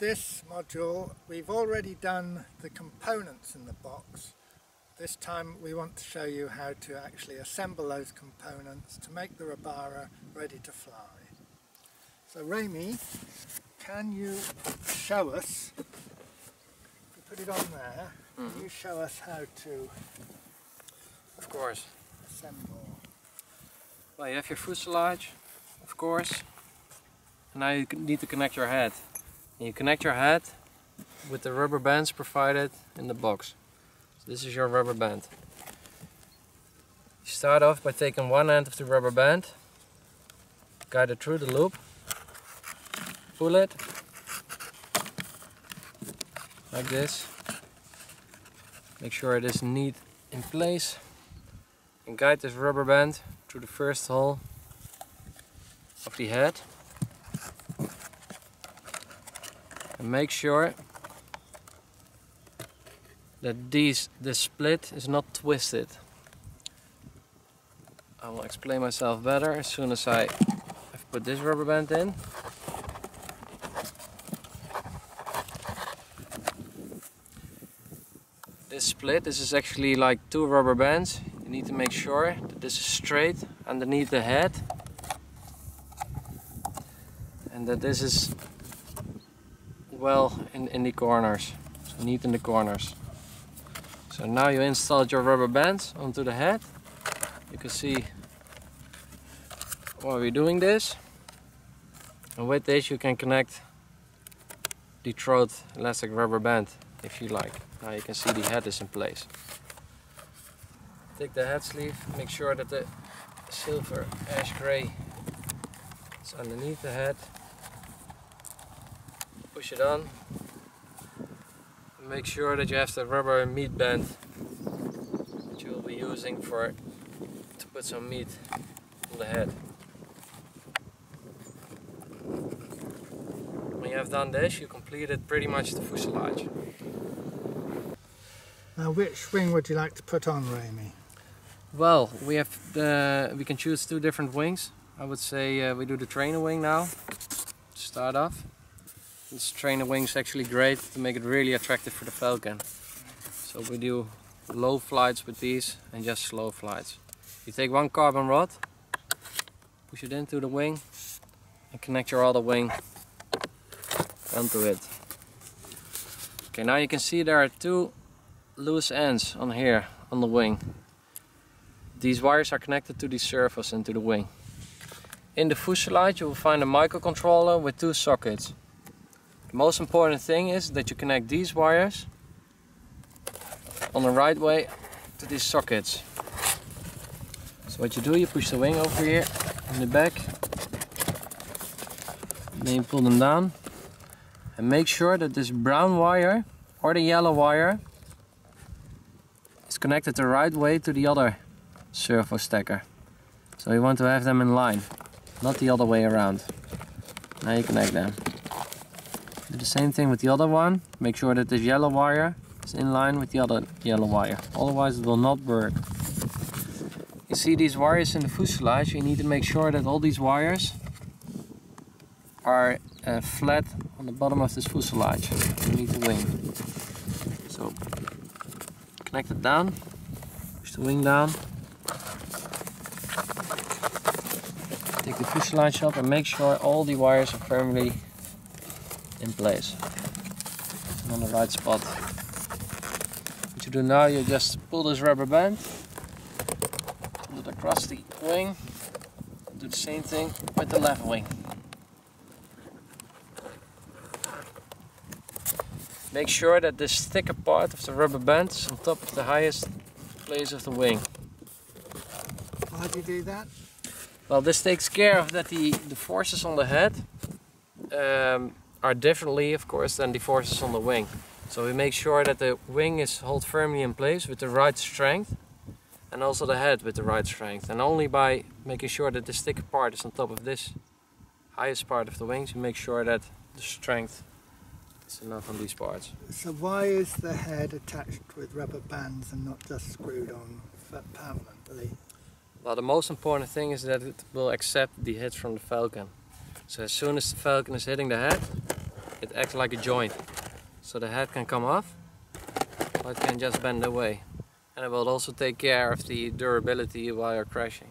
this module we've already done the components in the box. This time we want to show you how to actually assemble those components to make the Robara ready to fly. So Rami, can you show us, if you put it on there, can you show us how to Of course. assemble? Well, you have your fuselage, of course, and now you need to connect your head. And you connect your head with the rubber bands provided in the box. So this is your rubber band. You start off by taking one end of the rubber band, guide it through the loop, pull it like this, make sure it is neat in place, and guide this rubber band through the first hole of the head, and make sure that this split is not twisted. I will explain myself better as soon as I've put this rubber band in. This split, this is actually like two rubber bands. You need to make sure that this is straight underneath the head and that this is well in the corners, so neat in the corners. So now you installed your rubber bands onto the head. You can see why we're doing this, and with this you can connect the throat elastic rubber band if you like. Now you can see the head is in place. Take the head sleeve, make sure that the silver ash gray is underneath the head. Push it on. Make sure that you have the rubber meat band that you will be using to put some meat on the head. When you have done this, you completed pretty much the fuselage. Now which wing would you like to put on, Rami? Well, we can choose two different wings. I would say we do the trainer wing now to start off. This trainer wing is actually great to make it really attractive for the Falcon. So we do low flights with these and just slow flights. You take one carbon rod, push it into the wing and connect your other wing onto it. Okay, now you can see there are two loose ends on here on the wing. These wires are connected to the surface and to the wing. In the fuselage you will find a microcontroller with two sockets. The most important thing is that you connect these wires on the right way to these sockets. So what you do, you push the wing over here in the back, then you pull them down and make sure that this brown wire or the yellow wire is connected the right way to the other servo stacker. So you want to have them in line, not the other way around. Now you connect them. Do the same thing with the other one. Make sure that this yellow wire is in line with the other yellow wire, otherwise it will not work. You see these wires in the fuselage, you need to make sure that all these wires are flat on the bottom of this fuselage beneath the wing. So connect it down, push the wing down, take the fuselage up and make sure all the wires are firmly in place and on the right spot. What you do now, you just pull this rubber band, pull it across the wing, do the same thing with the left wing. Make sure that this thicker part of the rubber band is on top of the highest place of the wing. Why do you do that? Well, this takes care of that the forces on the head are differently, of course, than the forces on the wing. So we make sure that the wing is held firmly in place with the right strength, and also the head with the right strength. And only by making sure that this thicker part is on top of this highest part of the wings, you make sure that the strength is enough on these parts. So why is the head attached with rubber bands and not just screwed on permanently? Well, the most important thing is that it will accept the hits from the Falcon. So as soon as the Falcon is hitting the head, It acts like a joint. So the head can come off, or it can just bend away. And it will also take care of the durability while you're crashing.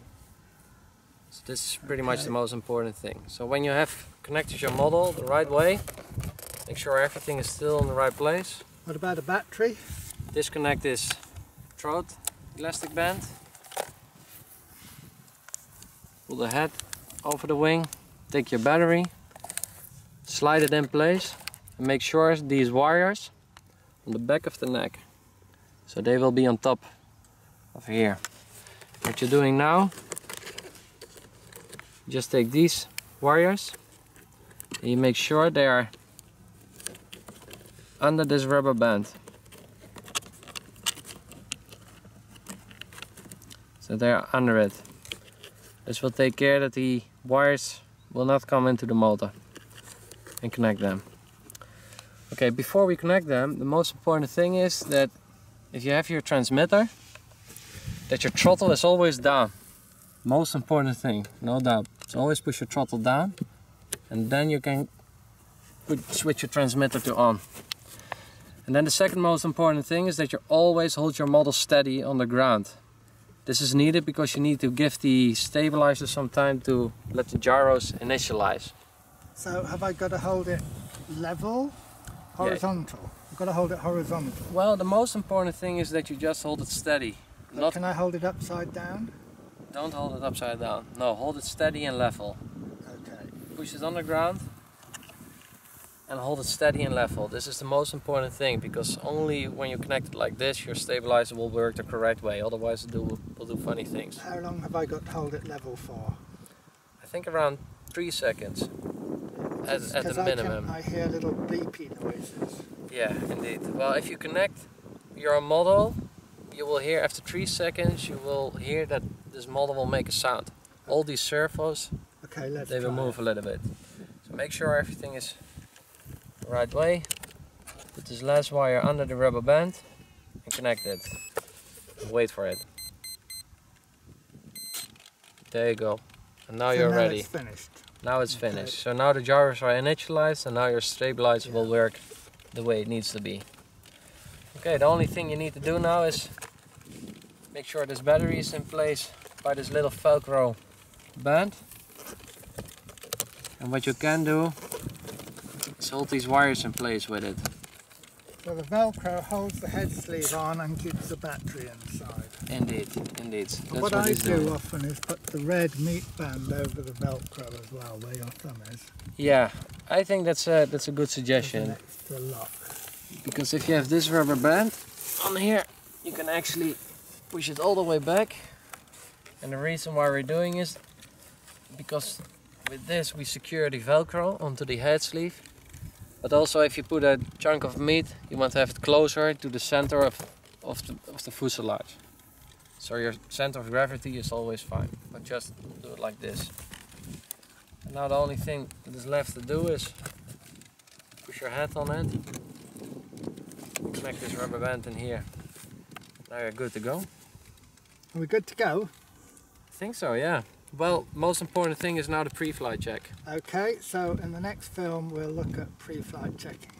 So this is pretty much the most important thing. So when you have connected your model the right way, make sure everything is still in the right place. What about a battery? Disconnect this throat elastic band. Pull the head over the wing, take your battery, slide it in place, and make sure these wires on the back of the neck, so they will be on top of here. What you're doing now, just take these wires and you make sure they are under this rubber band. So they are under it. This will take care that the wires will not come into the motor, and connect them. Okay, before we connect them, the most important thing is that if you have your transmitter, that your throttle is always down. Most important thing, no doubt. So always push your throttle down, and then you can switch your transmitter to on. And then the second most important thing is that you always hold your model steady on the ground. This is needed because you need to give the stabilizer some time to let the gyros initialize. So have I got to hold it level, horizontal? Yeah. I've got to hold it horizontal. Well, the most important thing is that you just hold it steady. Can I hold it upside down? Don't hold it upside down. No, hold it steady and level. Okay. Push it on the ground and hold it steady and level. This is the most important thing, because only when you connect it like this your stabilizer will work the correct way, otherwise it will do funny things. How long have I got to hold it level for? I think around 3 seconds at the minimum. I hear little beepy noises. Yeah, indeed. Well, if you connect your model, you will hear after 3 seconds, you will hear that this model will make a sound. All these servos, they will move a little bit. So make sure everything is the right way. Put this last wire under the rubber band and connect it. And wait for it. There you go. And now you're ready. It's finished. Now it's finished. So now the gyros are initialized and now your stabilizer will work the way it needs to be. Okay, the only thing you need to do now is make sure this battery is in place by this little velcro band. And what you can do is hold these wires in place with it. So the velcro holds the head sleeve on and keeps the battery inside. Indeed, indeed. That's what I do doing. often is put the red meat band over the velcro as well, where your thumb is. Yeah, I think that's a good suggestion. An extra lock. Because if you have this rubber band on here, you can actually push it all the way back. And the reason why we're doing is because with this we secure the velcro onto the head sleeve. But also if you put a chunk of meat, you want to have it closer to the center of the fuselage. So your center of gravity is always fine, but just do it like this. And now the only thing that is left to do is push your head on it, connect this rubber band in here. Now you're good to go. Are we good to go? I think so, yeah. Well, most important thing is now the pre-flight check. Okay, so in the next film we'll look at pre-flight checking.